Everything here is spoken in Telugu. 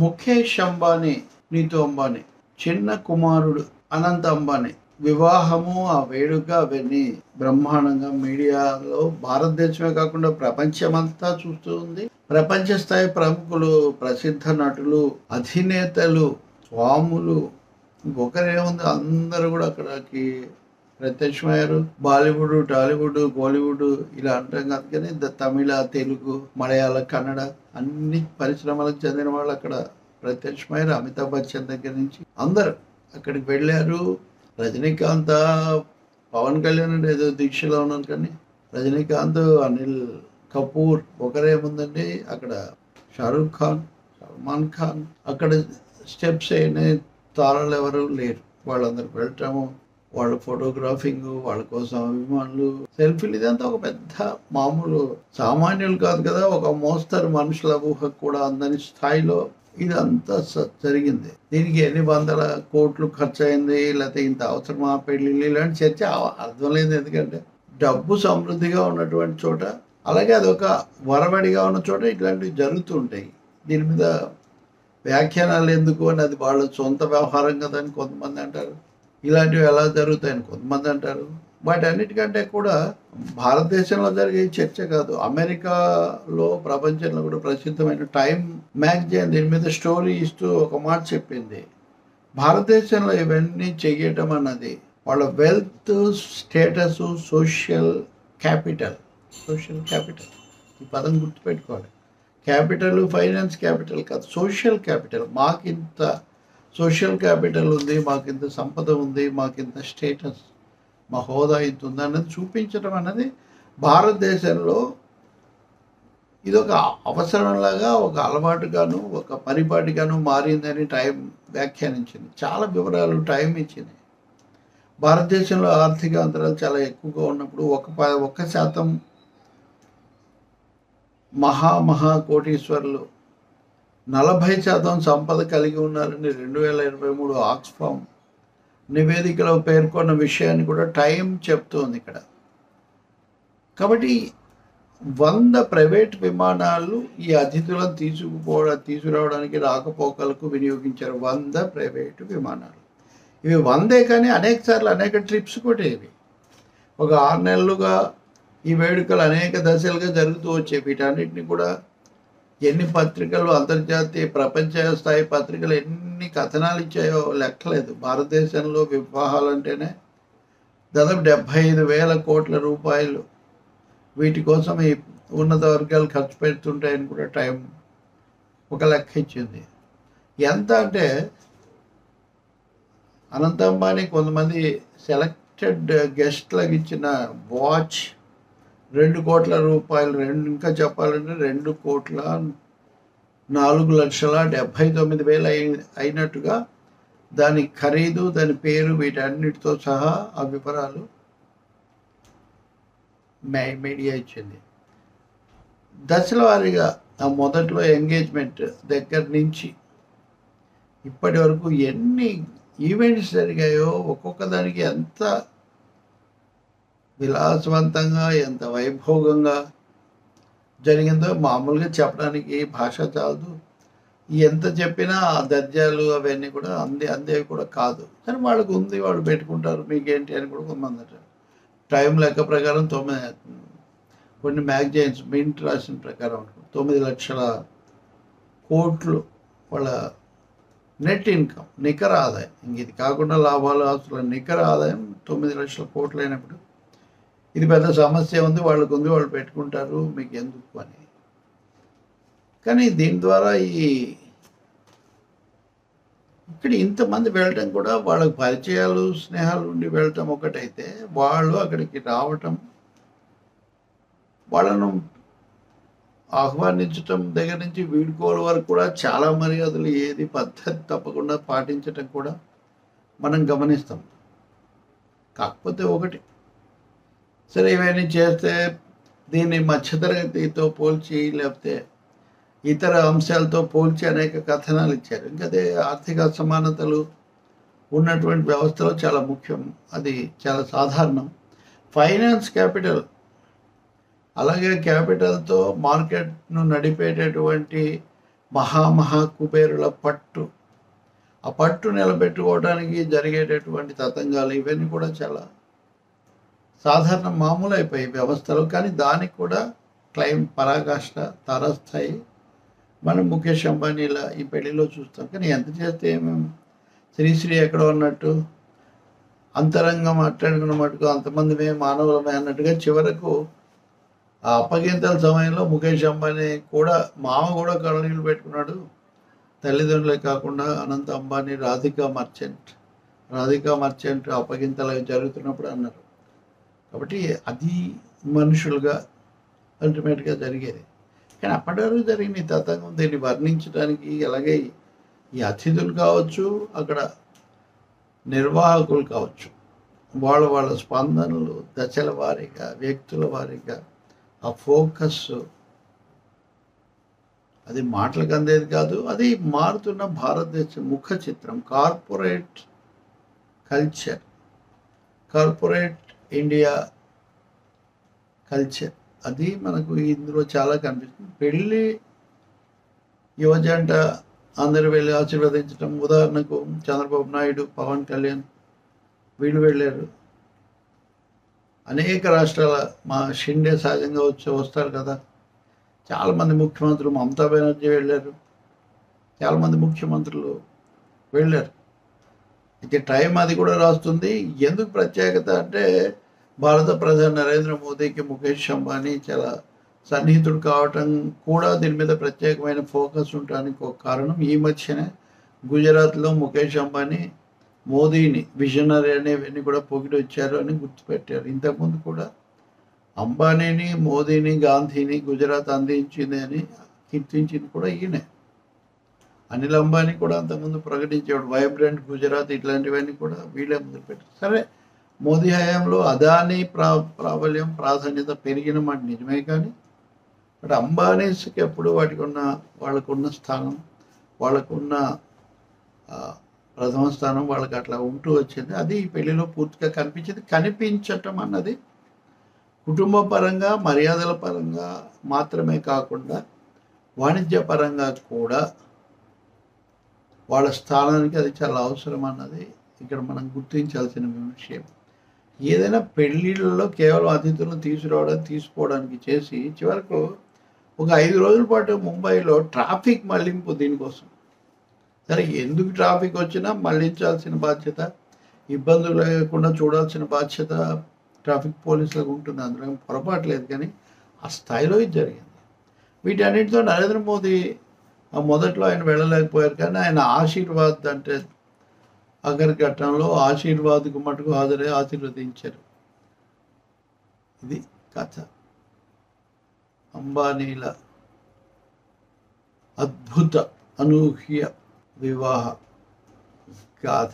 ముఖేష్ అంబానీ, నీతు అంబానీ చిన్న కుమారుడు అనంత్ అంబానీ వివాహము, ఆ వేడుక అవన్నీ బ్రహ్మాండంగా మీడియాలో భారతదేశమే కాకుండా ప్రపంచమంతా చూస్తూ ఉంది. ప్రపంచ స్థాయి ప్రముఖులు, ప్రసిద్ధ నటులు, అధినేతలు, స్వాములు, ఇంకొకరేముంది, అందరూ కూడా అక్కడికి ప్రత్యక్షమయ్యారు. బాలీవుడ్, టాలీవుడ్, కోలీవుడ్ ఇలా అంటాం కాదు, కానీ తమిళ, తెలుగు, మలయాళ, కన్నడ అన్ని పరిశ్రమలకు చెందిన వాళ్ళు అక్కడ ప్రత్యక్షమయ్యారు. అమితాబ్ బచ్చన్ దగ్గర నుంచి అందరూ అక్కడికి వెళ్ళారు. రజనీకాంత్, పవన్ కళ్యాణ్ అంటే ఏదో దీక్షలో ఉన్నాను, కానీ రజనీకాంత్, అనిల్ కపూర్, ఒకరేముందండి అక్కడ షారూక్ ఖాన్, సల్మాన్ ఖాన్, అక్కడ స్టెప్స్ అయిన తారలు ఎవరు లేరు. వాళ్ళందరూ వెళ్ళటము, వాళ్ళ ఫోటోగ్రాఫింగ్, వాళ్ళ కోసం అభిమానులు, సెల్ఫీలు, ఇదంతా ఒక పెద్ద మామూలు సామాన్యులు కాదు కదా, ఒక మోస్తరు మనుషుల ఊహకు కూడా అందని స్థాయిలో ఇదంతా జరిగింది. దీనికి ఎన్ని వందల కోట్లు ఖర్చు అయింది, లేకపోతే ఇంత అవసరమా పెళ్ళిళ్ళు, ఇలాంటి చర్చ అర్థం లేదు. ఎందుకంటే డబ్బు సమృద్ధిగా ఉన్నటువంటి చోట, అలాగే అదొక వరవడిగా ఉన్న చోట ఇట్లాంటివి జరుగుతుంటాయి. దీని మీద వ్యాఖ్యానాలు ఎందుకు అని, అది వాళ్ళ సొంత వ్యవహారం కదా అని కొంతమంది అంటారు. ఇలాంటివి ఎలా జరుగుతాయని కొంతమంది అంటారు. వాటన్నిటికంటే కూడా భారతదేశంలో జరిగే చర్చ కాదు, అమెరికాలో, ప్రపంచంలో కూడా ప్రసిద్ధమైన టైమ్ మ్యాగజైన్ దీని మీద స్టోరీ ఇస్తూ ఒక మాట చెప్పింది. భారతదేశంలో ఇవన్నీ చెయ్యటం అన్నది వాళ్ళ వెల్త్, స్టేటస్, సోషల్ క్యాపిటల్ ఈ పదం గుర్తుపెట్టుకోవాలి. క్యాపిటల్ ఫైనాన్స్ క్యాపిటల్ కాదు, సోషల్ క్యాపిటల్. మాకింత సోషల్ క్యాపిటల్ ఉంది, మాకింత సంపద ఉంది, మాకింత స్టేటస్, మా హోదా ఇంత ఉంది అన్నది చూపించడం అన్నది భారతదేశంలో ఇదొక అవసరంలాగా, ఒక అలవాటుగాను, ఒక పరిపాటిగాను మారిందని టైం వ్యాఖ్యానించింది. చాలా వివరాలు టైం ఇచ్చింది. భారతదేశంలో ఆర్థిక అంతరాలు చాలా ఎక్కువగా ఉన్నప్పుడు 1% మహా కోటీశ్వరులు 40% సంపద కలిగి ఉన్నారని 2023 ఆక్స్ఫామ్ నివేదికలో పేర్కొన్న విషయాన్ని కూడా టైం చెప్తోంది ఇక్కడ. కాబట్టి 100 ప్రైవేట్ విమానాలు ఈ అతిథులను తీసుకురావడానికి, రాకపోకలకు వినియోగించారు. 100 ప్రైవేటు విమానాలు. ఇవి 100 కానీ అనేక సార్లు అనేక ట్రిప్స్ కూడా ఇవి. ఒక 6 నెలలుగా ఈ వేడుకలు అనేక దశలుగా జరుగుతూ వచ్చాయి. వీటన్నిటిని కూడా ఎన్ని పత్రికలు, అంతర్జాతీయ ప్రపంచ స్థాయి పత్రికలు ఎన్ని కథనాలు ఇచ్చాయో లెక్కలేదు. భారతదేశంలో వివాహాలంటేనే దాదాపు 75,000 కోట్ల రూపాయలు వీటి కోసం ఈ ఉన్నత వర్గాలు ఖర్చు పెడుతుంటాయని కూడా టైం ఒక లెక్క ఇచ్చింది. ఎంత అంటే అనంత్ అంబానీ కొంతమంది సెలెక్టెడ్ గెస్ట్లకు ఇచ్చిన వాచ్ 2 కోట్ల రూపాయలు, ఇంకా చెప్పాలంటే 2,04,79,000 అయినట్టుగా దాని ఖరీదు, దాని పేరు, వీటన్నిటితో సహా ఆ వివరాలు మీడియా ఇచ్చింది. దశల వారీగా ఆ మొదట్లో ఎంగేజ్మెంట్ దగ్గర నుంచి ఇప్పటి వరకు ఎన్ని ఈవెంట్స్ జరిగాయో, ఒక్కొక్క దానికి ఎంత విలాసవంతంగా, ఎంత వైభోగంగా జరిగిందో మామూలుగా చెప్పడానికి భాష చాలదు. ఎంత చెప్పినా ఆ దర్జాలు అవన్నీ కూడా అందేవి కూడా కాదు. కానీ వాళ్ళకు ఉంది, వాళ్ళు పెట్టుకుంటారు, మీకేంటి అని కూడా కొంతమంది అంటారు. టైం లెక్క ప్రకారం కొన్ని మ్యాగజైన్స్ మింట్ రాసిన ప్రకారం 9 లక్షల కోట్లు వాళ్ళ నెట్ ఇన్కమ్, నికర ఆదాయం. ఇంక ఇది కాకుండా లాభాలు, ఆస్తుల నికర ఆదాయం 9 లక్షల కోట్లు అయినప్పుడు ఇది పెద్ద సమస్య ఉంది, వాళ్ళకు ఉంది, వాళ్ళు పెట్టుకుంటారు, మీకు ఎందుకు అని. కానీ దీని ద్వారా ఇక్కడ ఇంతమంది వెళ్ళటం కూడా వాళ్ళకి పరిచయాలు, స్నేహాలు ఉండి వెళ్ళటం ఒకటైతే, వాళ్ళు అక్కడికి రావటం, వాళ్ళను ఆహ్వానించటం దగ్గర నుంచి వీడుకోవడం వరకు కూడా చాలా మర్యాదలు, ఏది పద్ధతి తప్పకుండా పాటించటం కూడా మనం గమనిస్తాం. కాకపోతే ఒకటి, సరే ఇవన్నీ చేస్తే దీన్ని మధ్యతరగతితో పోల్చి, లేకపోతే ఇతర అంశాలతో పోల్చి అనేక కథనాలు ఇచ్చారు. ఇంకా అదే ఆర్థిక అసమానతలు ఉన్నటువంటి వ్యవస్థలో చాలా ముఖ్యం, అది చాలా సాధారణం. ఫైనాన్స్ క్యాపిటల్, అలాగే క్యాపిటల్తో మార్కెట్ను నడిపేటటువంటి మహా కుబేరుల పట్టు, ఆ పట్టు నిలబెట్టుకోవడానికి జరిగేటటువంటి తతంగాలు ఇవన్నీ కూడా చాలా సాధారణ మామూలు అయిపోయాయి వ్యవస్థలో. కానీ దానికి కూడా క్లైమ్ పరాకాష్ట తారాస్థాయి మనం ముఖేష్ అంబానీల ఈ పెళ్లిలో చూస్తాం. కానీ ఎంత చేస్తే ఏమేమి శ్రీశ్రీ ఎక్కడో ఉన్నట్టు అంతరంగం మాట్లాడుకున్న మటుకు అంతమందిమే మానవులమే అన్నట్టుగా చివరకు ఆ అప్పగింతల సమయంలో ముఖేష్ అంబానీ కూడా మామ కూడా కళ్ళనీళ్ళు పెట్టుకున్నాడు. తల్లిదండ్రులే కాకుండా అనంత్ అంబానీ రాధికా మర్చెంట్ అప్పగింతలు జరుగుతున్నప్పుడు అన్నారు. కాబట్టి అది మనుషులుగా అల్టిమేట్గా జరిగేది. కానీ అప్పటి వరకు జరిగిన ఈ తతంగం దీన్ని వర్ణించడానికి అలాగే ఈ అతిథులు కావచ్చు, అక్కడ నిర్వాహకులు కావచ్చు, వాళ్ళ స్పందనలు దశల వారీగా వ్యక్తుల వారీగా ఆ ఫోకస్ అది మాటలకు అందేది కాదు. అది మారుతున్న భారతదేశ ముఖ చిత్రం, corporate culture, corporate India culture అది మనకు ఇందులో చాలా కనిపిస్తుంది. పెళ్ళి యువజంట అందరూ వెళ్ళి ఆశీర్వదించడం, ఉదాహరణకు చంద్రబాబు నాయుడు, పవన్ కళ్యాణ్ వీళ్ళు వెళ్ళారు. అనేక రాష్ట్రాల మా షిండే సహజంగా వస్తారు కదా, చాలామంది ముఖ్యమంత్రులు, మమతా బెనర్జీ వెళ్ళారు, చాలామంది ముఖ్యమంత్రులు వెళ్ళారు. అయితే టైం అది కూడా రాస్తుంది. ఎందుకు ప్రత్యేకత అంటే భారత ప్రధాని నరేంద్ర మోదీకి ముఖేష్ అంబానీ చాలా సన్నిహితుడు కావటం కూడా దీని మీద ప్రత్యేకమైన ఫోకస్ ఉండడానికి ఒక కారణం. ఈ మధ్యనే గుజరాత్లో ముఖేష్ అంబానీ మోదీని విజనరీ అనేవన్నీ కూడా పొగిడి వచ్చారు అని గుర్తుపెట్టారు. ఇంతకుముందు కూడా అంబానీని, మోదీని, గాంధీని గుజరాత్ అందించింది అని కీర్తించింది కూడా ఈయనే. అనిల్ అంబానీ కూడా అంతకుముందు ప్రకటించాడు వైబ్రెంట్ గుజరాత్, ఇట్లాంటివన్నీ కూడా వీళ్ళే మొదలుపెట్టారు. సరే, మోదీ హయాంలో అదానీ ప్రాబల్యం ప్రాధాన్యత పెరిగిన మాట నిజమే. కానీ బట్ అంబానీస్కి ఎప్పుడు వాళ్ళకున్న స్థానం, వాళ్ళకున్న ప్రథమ స్థానం వాళ్ళకి అట్లా ఉంటూ వచ్చింది. అది ఈ పెళ్లిలో పూర్తిగా కనిపించటం అన్నది కుటుంబ పరంగా, మర్యాదల పరంగా మాత్రమే కాకుండా వాణిజ్యపరంగా కూడా వాళ్ళ స్థానానికి అది చాలా అవసరం అన్నది ఇక్కడ మనం గుర్తించాల్సిన విషయం. ఏదైనా పెళ్ళిళ్ళలో కేవలం అతిథులను తీసుకోవడానికి చేసి చివరకు ఒక 5 రోజుల పాటు ముంబైలో ట్రాఫిక్ మళ్లింపు దీనికోసం. సరే, ఎందుకు ట్రాఫిక్ వచ్చినా మళ్లించాల్సిన బాధ్యత, ఇబ్బందులు లేకుండా చూడాల్సిన బాధ్యత ట్రాఫిక్ పోలీసులకు ఉంటుంది. అందులో పొరపాటు లేదు. కానీ ఆ స్థాయిలో ఇది జరిగింది. వీటన్నిటితో నరేంద్ర మోదీ మొదట్లో ఆయన వెళ్ళలేకపోయారు. కానీ ఆయన ఆశీర్వాద్ అంటే ఆఖరి ఘట్టంలో ఆశీర్వాద్కు మటుకు హాజరై ఆశీర్వదించారు. ఇది కథ, అంబానీల అద్భుత అనూహ్య వివాహ గాథ.